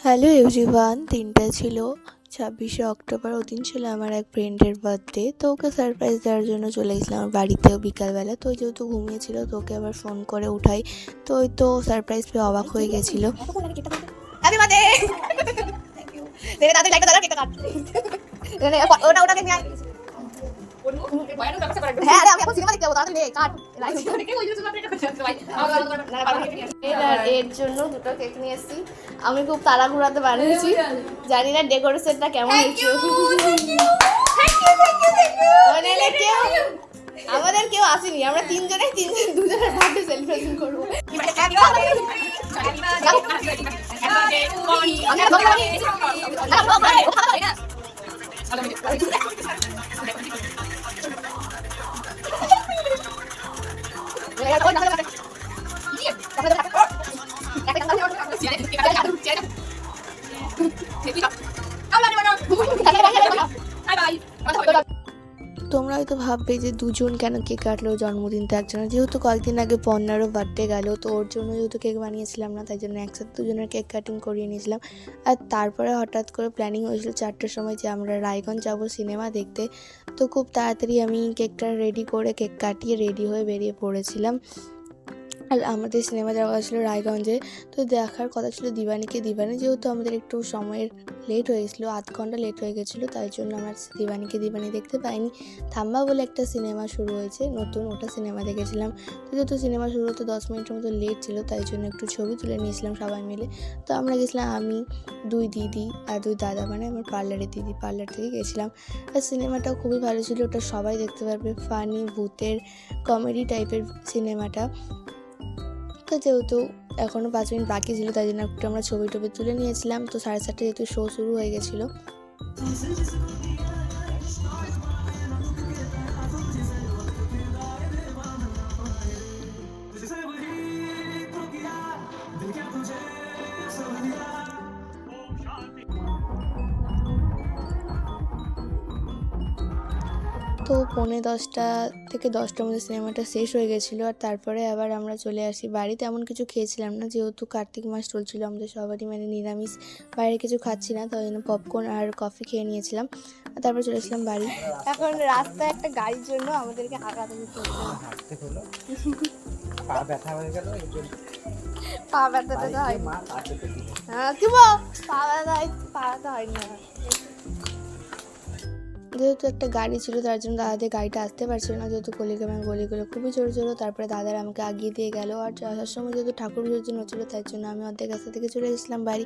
Hello everyone, দিনটা ছিল 26শে October. ওদিন ছিল আমার এক ফ্রেন্ডের বার্থডে। তো ওকে সারপ্রাইজ দেওয়ার জন্য চলে গেছিলাম আমার বাড়িতেও বিকালবেলা। তো যেহেতু ঘুমিয়েছিল তো ওকে আবার ফোন করে উঠাই। তো ওই তো সারপ্রাইজ পেয়ে অবাক হয়ে গেছিলো। এর জন্য দুটো কেক নিয়ে এসেছি। আমি খুব তাড়াহুড়াতে বানিয়েছি, জানি না ডেকোরেশনটা কেমন হয়েছে। আমাদের কেউ আসেনি, আমরা দুজনের বার্থডে সেলিব্রেশন করবো। তোমরা হয়তো ভাববে যে দুজন কেন কেক কাটলো জন্মদিনটা একজনের, যেহেতু কয়েকদিন আগে পন্নারও বার্থডে গেল, তো ওর জন্য যেহেতু কেক বানিয়েছিলাম না, তাই জন্য একসাথে দুজনের কেক কাটিং করিয়ে নিয়েছিলাম। আর তারপরে হঠাৎ করে প্ল্যানিং হয়েছিল 4টের সময় যে আমরা রায়গঞ্জ যাব সিনেমা দেখতে। তো খুব তাড়াতাড়ি আমি কেকটা রেডি করে কেক কাটিয়ে রেডি হয়ে বেরিয়ে পড়েছিলাম। আর আমাদের সিনেমা যাওয়া ছিল রায়গঞ্জে। তো দেখার কথা ছিল দিবানি, যেহেতু আমাদের একটু সময়ের লেট হয়ে গেছিলো, আধ ঘন্টা লেট হয়ে গেছিলো, তাই জন্য আমরা দিবানি দেখতে পাইনি। থাম্বা বলে একটা সিনেমা শুরু হয়েছে নতুন, ওটা সিনেমা দেখেছিলাম। তো যেহেতু সিনেমা শুরু হতে 10 মিনিটের মতো লেট ছিল, তাই জন্য একটু ছবি তুলে নিয়েছিলাম সবাই মিলে। তো আমরা গেছিলাম আমি, 2 দিদি আর 2 দাদা, মানে আমার পার্লারের দিদি, পার্লার থেকে গেছিলাম। আর সিনেমাটাও খুবই ভালো ছিল, ওটা সবাই দেখতে পারবে, ফানি ভূতের কমেডি টাইপের সিনেমাটা। তো যেহেতু এখনও 5 মিনিট বাকি ছিল, তাই জন্য একটু আমরা ছবি টবি তুলে নিয়েছিলাম। তো 7:30 যেহেতু শো শুরু হয়ে গেছিলো। তো 9:45 থেকে 10টার মধ্যে সিনেমাটা শেষ হয়ে গেছিলো। আর তারপরে আবার আমরা চলে আসি বাড়িতে। এমন কিছু খেয়েছিলাম না, যেহেতু কার্তিক মাস চলছিল আমাদের সবারই, মানে নিরামিষ, বাইরে কিছু খাচ্ছি না, তাই জন্য পপকর্ন আর কফি খেয়ে নিয়েছিলাম। আর তারপর চলে এসলাম বাড়ি। এখন রাস্তায় একটা গাড়ির জন্য আমাদেরকে হাঁটাহাঁটি করতে হলো। পা ব্যথা হয়ে গেল, পা ব্যথাটা হয়, হ্যাঁ কি পা ব্যথা হয় না। যেহেতু একটা গাড়ি ছিল, তার জন্য দাদাদের গাড়িটা আসতে পারছিল না, যেহেতু গলিগুলো খুবই ছোটো ছোটো। তারপরে দাদারা আমাকে আগিয়ে দিয়ে গেল। আর আসার সময় যেহেতু ঠাকুর বিসর্জন হচ্ছিলো, তাই জন্য আমি অর্ধেক রাস্তা থেকে চলে গেছিলাম বাড়ি।